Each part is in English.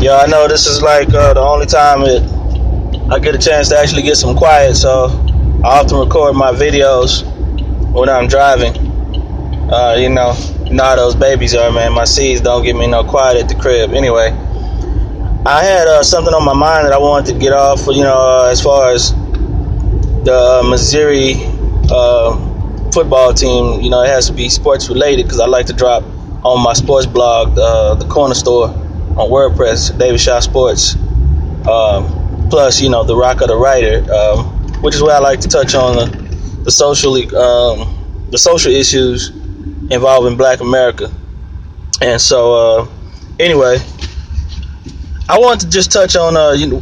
Yeah, I know this is like the only time I get a chance to actually get some quiet, so I often record my videos when I'm driving. You know how those babies are, man. My seeds don't give me no quiet at the crib. Anyway, I had something on my mind that I wanted to get off, as far as the Missouri football team. It has to be sports related because I like to drop on my sports blog, the Corner Store on WordPress, David Shaw Sports. Plus, the Rock of the Writer, which is where I like to touch on the social issues involving Black America. And so, anyway, I want to just touch on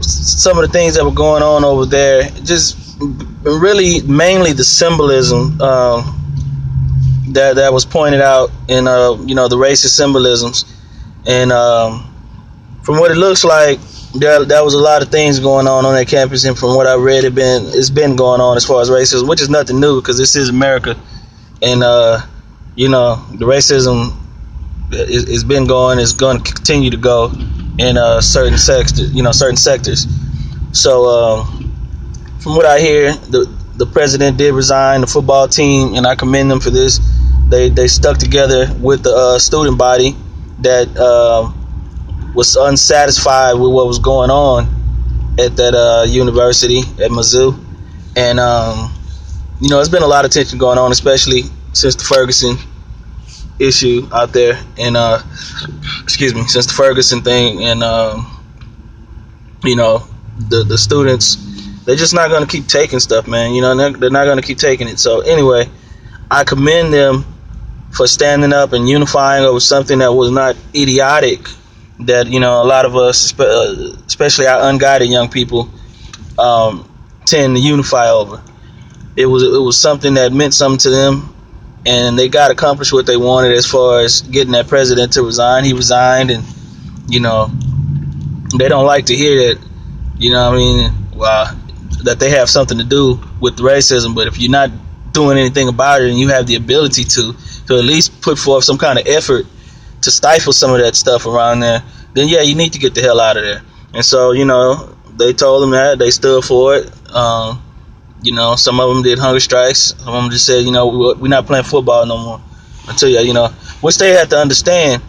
some of the things that were going on over there. Just really, mainly the symbolism that was pointed out in the racist symbolisms, and from what it looks like, there was a lot of things going on that campus, and from what I read, it's been going on as far as racism, which is nothing new because this is America, and the racism has been going, is going to continue to go in certain sectors. So from what I hear, the president did resign, the football team, and I commend them for this. They stuck together with the student body that was unsatisfied with what was going on at that university at Mizzou, and there's been a lot of tension going on, especially since the Ferguson issue out there, and since the Ferguson thing, and the students, they're just not going to keep taking stuff, man. They're not going to keep taking it. So anyway, I commend them for standing up and unifying over something that was not idiotic, that a lot of us, especially our unguided young people, tend to unify over. It was something that meant something to them, and they got accomplished what they wanted as far as getting that president to resign. He resigned, and they don't like to hear that. That they have something to do with the racism. But if you're not doing anything about it, and you have the ability to at least put forth some kind of effort to stifle some of that stuff around there, then yeah, you need to get the hell out of there. And so, they told them that. They stood for it. Some of them did hunger strikes. Some of them just said, we're not playing football no more until which they have to understand.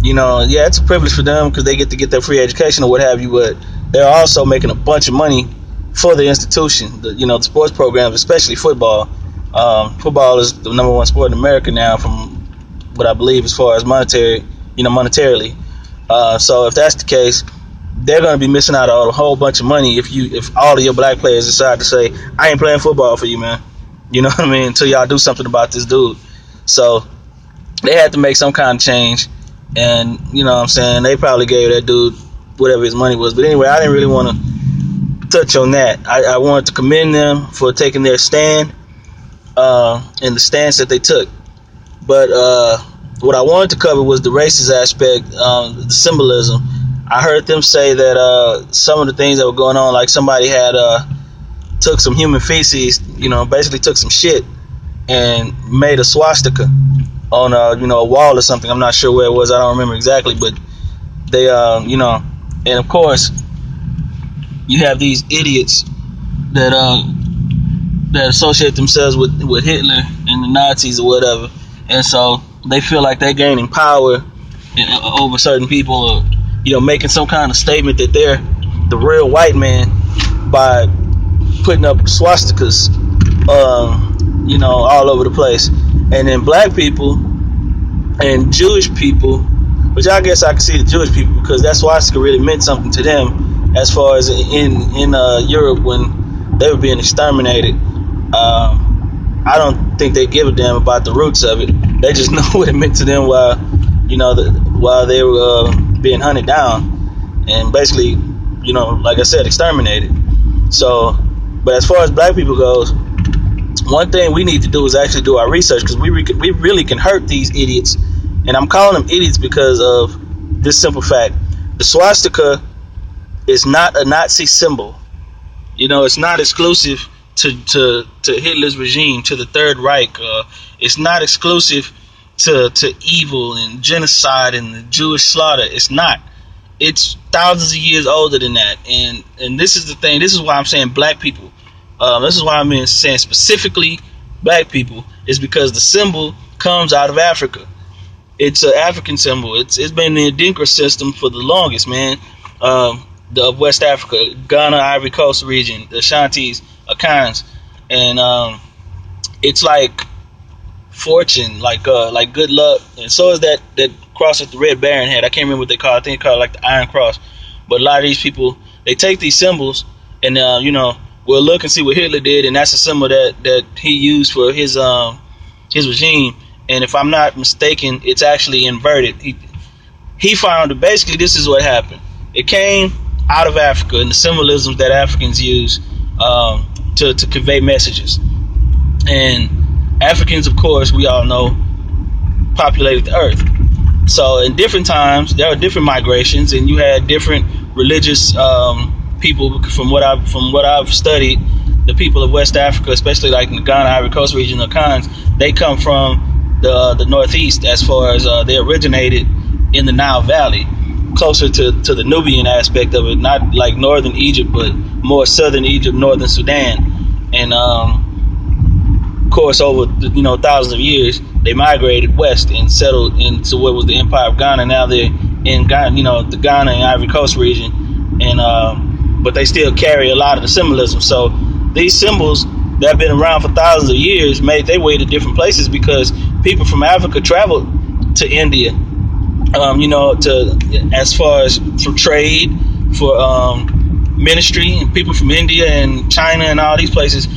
Yeah, it's a privilege for them because they get to get their free education or what have you, but they're also making a bunch of money for the institution, the sports programs, especially football. Football is the number one sport in America now, from what I believe, as far as monetarily. So if that's the case, they're going to be missing out on a whole bunch of money if all of your black players decide to say, I ain't playing football for you, man. You know what I mean? Until y'all do something about this dude. So they had to make some kind of change, and they probably gave that dude whatever his money was. But anyway, I didn't really want to touch on that. I wanted to commend them for taking their stand and the stance that they took. But what I wanted to cover was the racist aspect, the symbolism. I heard them say that some of the things that were going on, like somebody had took some human feces, basically took some shit and made a swastika on a wall or something. I'm not sure where it was. I don't remember exactly, but they and of course you have these idiots that associate themselves with Hitler and the Nazis or whatever, and so they feel like they're gaining power over certain people, or making some kind of statement that they're the real white man by putting up swastikas all over the place. And then black people and Jewish people, which I guess I can see the Jewish people, because that swastika really meant something to them as far as in Europe when they were being exterminated. I don't think they give a damn about the roots of it. They just know what it meant to them while they were being hunted down and basically, like I said, exterminated. So, but as far as black people goes, one thing we need to do is actually do our research, because we really can hurt these idiots. And I'm calling them idiots because of this simple fact: the swastika is not a Nazi symbol. It's not exclusive to Hitler's regime, to the Third Reich. It's not exclusive to evil and genocide and the Jewish slaughter. It's not. it's thousands of years older than that. And this is the thing. This is why I'm saying black people. This is why I'm saying specifically black people, is because the symbol comes out of Africa. It's an African symbol. It's been in the Adinkra system for the longest, man. Of West Africa, Ghana, Ivory Coast region, the Ashantis, Akans, and it's like fortune, like good luck, and so is that cross that the Red Baron had. I can't remember what they call it. I think they call it like the Iron Cross. But a lot of these people, they take these symbols and we'll look and see what Hitler did, and that's a symbol that he used for his regime. And if I'm not mistaken, it's actually inverted. He found that basically this is what happened. It came out of Africa and the symbolisms that Africans use to convey messages. And Africans, of course, we all know, populated the earth. So in different times, there are different migrations, and you had different religious people. From what I've studied, the people of West Africa, especially like in the Ghana, Ivory Coast region, the Khans, they come from the northeast, as far as they originated in the Nile Valley, closer to the Nubian aspect of it, not like northern Egypt, but more southern Egypt, northern Sudan, and of course, over thousands of years, they migrated west and settled into what was the Empire of Ghana. Now they're in Ghana, the Ghana and Ivory Coast region, and but they still carry a lot of the symbolism. So these symbols that have been around for thousands of years made their way to different places because people from Africa traveled to India, to as far as for trade, for ministry, and people from India and China and all these places.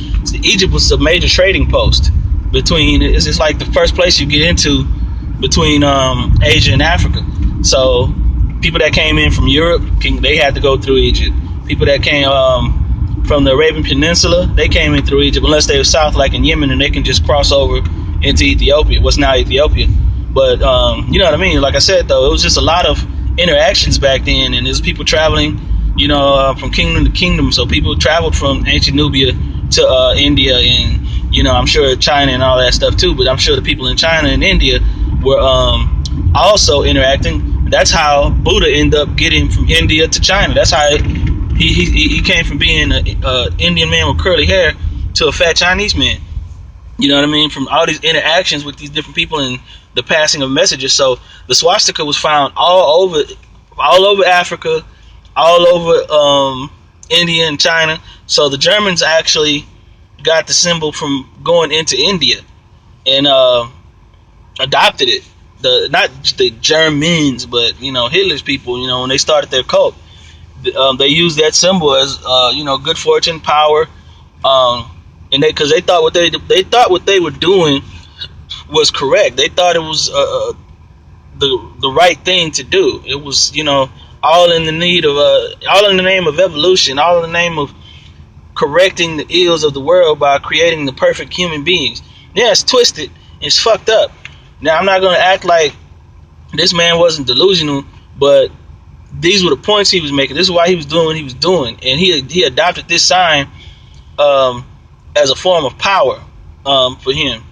Egypt was a major trading post between. It's like the first place you get into between Asia and Africa. So people that came in from Europe, they had to go through Egypt. People that came from the Arabian Peninsula, they came in through Egypt, unless they were south, like in Yemen, and they can just cross over into Ethiopia, what's now Ethiopia. But you know what I mean? Like I said, though, it was just a lot of interactions back then, and there's people traveling, from kingdom to kingdom. So people traveled from ancient Nubia to India, and I'm sure China and all that stuff too. But I'm sure the people in China and India were also interacting. That's how Buddha ended up getting from India to China. That's how he came from being an Indian man with curly hair to a fat Chinese man. You know what I mean? From all these interactions with these different people and the passing of messages. So the swastika was found all over Africa, all over India and China. So the Germans actually got the symbol from going into India and adopted it. Not the Germans, but Hitler's people. When they started their cult, they used that symbol as good fortune, power, and because they thought what they were doing was correct. They thought it was the right thing to do. It was all in the name of evolution, all in the name of correcting the ills of the world by creating the perfect human beings. Yeah, it's twisted, it's fucked up. Now I'm not gonna act like this man wasn't delusional, but these were the points he was making. This is why he was doing what he was doing, and he adopted this sign as a form of power for him.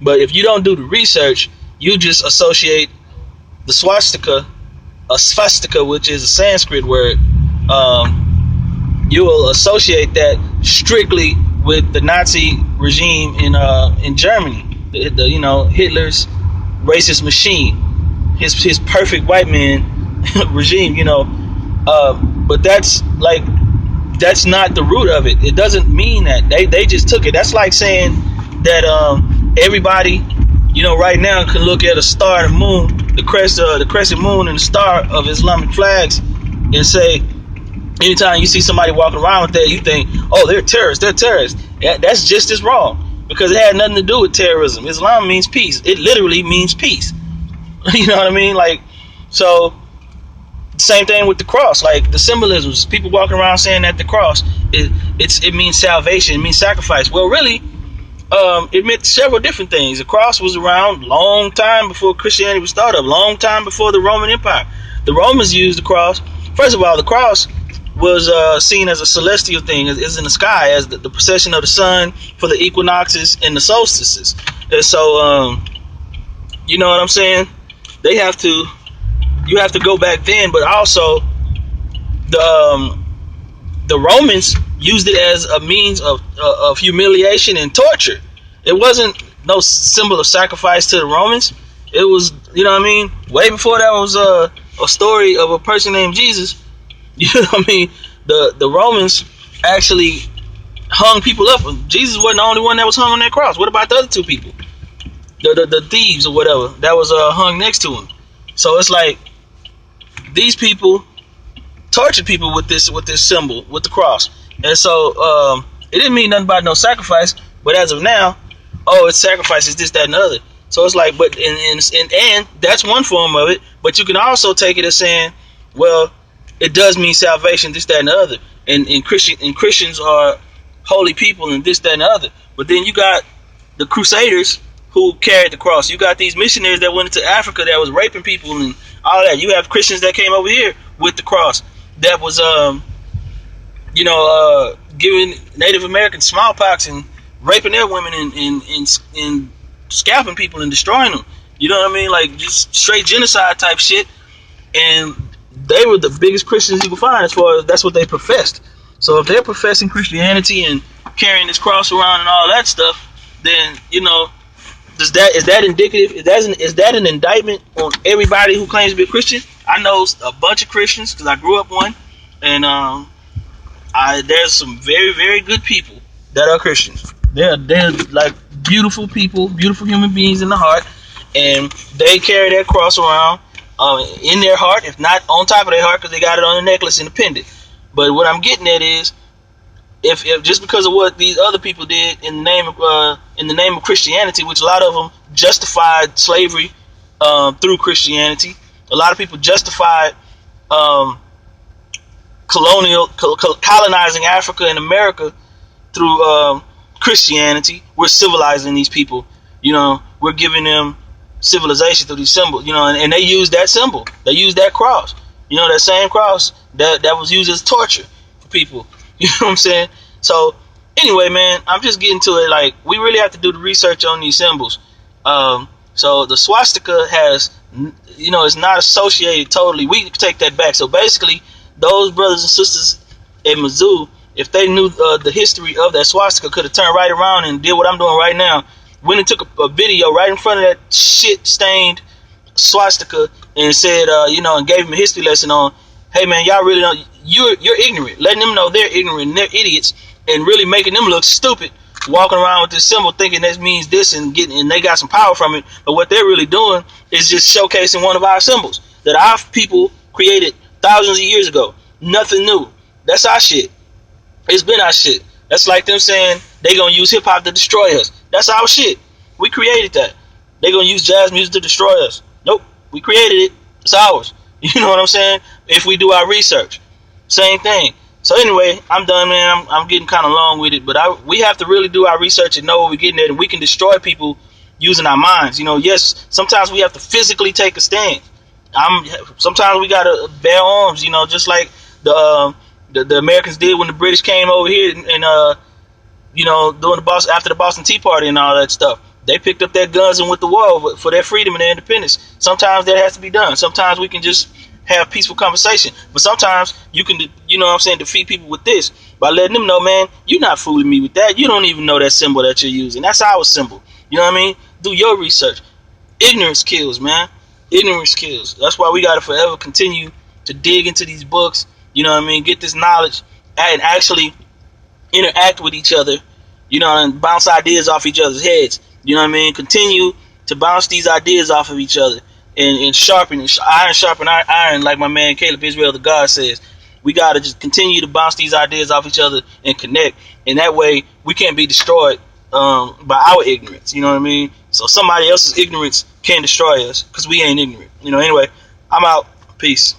But if you don't do the research, you just associate the swastika, which is a Sanskrit word. You will associate that strictly with the Nazi regime in Germany. Hitler's racist machine, his perfect white man regime. But that's not the root of it. It doesn't mean that they just took it. That's like saying that everybody, right now can look at a star and a moon, the crescent moon and the star of Islamic flags, and say, anytime you see somebody walking around with that, you think, oh, they're terrorists. Yeah, that's just as wrong, because it had nothing to do with terrorism. Islam means peace. It literally means peace. You know what I mean? So same thing with the cross. Like the symbolisms, people walking around saying that the cross it means salvation, it means sacrifice. Well, really, it meant several different things. The cross was around long time before Christianity was started, a long time before the Roman Empire. The Romans used the cross. First of all, the cross was seen as a celestial thing. It's in the sky as the procession of the sun for the equinoxes and the solstices. And so, you know what I'm saying? They have to you have to go back then, but also the Romans used it as a means of humiliation and torture. It wasn't no symbol of sacrifice to the Romans. It was, you know what I mean? Way before that was a story of a person named Jesus. You know what I mean? The Romans actually hung people up. Jesus wasn't the only one that was hung on that cross. What about the other two people? The thieves or whatever that was hung next to him. So it's like these people tortured people with this symbol, with the cross. And so it didn't mean nothing about no sacrifice, but as of now, it's sacrifices, this, that, and the other. So it's like, but and that's one form of it, but you can also take it as saying, well, it does mean salvation, this, that, and the other. And Christians are holy people and this, that, and the other. But then you got the Crusaders who carried the cross. You got these missionaries that went into Africa that was raping people and all that. You have Christians that came over here with the cross that was, giving Native Americans smallpox and raping their women and scalping people and destroying them. You know what I mean? Like just straight genocide type shit. And they were the biggest Christians you could find, as far as that's what they professed. So if they're professing Christianity and carrying this cross around and all that stuff, then is that indicative? Is that an indictment on everybody who claims to be a Christian? I know a bunch of Christians because I grew up one, and there's some very, very good people that are Christians. They're like beautiful people, beautiful human beings in the heart, and they carry that cross around in their heart, if not on top of their heart, because they got it on a necklace and a pendant. But what I'm getting at is, if just because of what these other people did in the name of Christianity, which a lot of them justified slavery through Christianity, a lot of people justified colonizing Africa and America through Christianity. We're civilizing these people. We're giving them civilization through these symbols. And they use that symbol. They use that cross. That same cross that was used as torture for people. You know what I'm saying? So anyway, man, I'm just getting to it. Like, we really have to do the research on these symbols. So the swastika has, it's not associated totally. We can take that back. So basically, those brothers and sisters in Mizzou, if they knew the history of that swastika, could have turned right around and did what I'm doing right now. Went and took a video right in front of that shit-stained swastika and said, and gave them a history lesson on, hey, man, y'all really don't, you're ignorant. Letting them know they're ignorant and they're idiots, and really making them look stupid, walking around with this symbol thinking that means this and they got some power from it. But what they're really doing is just showcasing one of our symbols that our people created thousands of years ago. Nothing new. That's our shit. It's been our shit. That's like them saying they gonna use hip hop to destroy us. That's our shit. We created that. They gonna use jazz music to destroy us. Nope. We created it. It's ours. You know what I'm saying? If we do our research. Same thing. So anyway, I'm done, man. I'm getting kind of long with it, but we have to really do our research and know what we're getting at, and we can destroy people using our minds. Yes, sometimes we have to physically take a stand. Sometimes we gotta bear arms. Just like the Americans did when the British came over here and after the Boston Tea Party and all that stuff. They picked up their guns and went to war for their freedom and their independence. Sometimes that has to be done. Sometimes we can just have peaceful conversation. But sometimes you can, defeat people with this by letting them know, man, you're not fooling me with that. You don't even know that symbol that you're using. That's our symbol. You know what I mean? Do your research. Ignorance kills, man. Ignorance kills. That's why we got to forever continue to dig into these books. You know what I mean? Get this knowledge and actually interact with each other, and bounce ideas off each other's heads. You know what I mean? Continue to bounce these ideas off of each other and sharpen iron, like my man Caleb Israel, the God, says. We got to just continue to bounce these ideas off each other and connect. And that way we can't be destroyed by our ignorance. You know what I mean? So somebody else's ignorance can't destroy us because we ain't ignorant. Anyway, I'm out. Peace.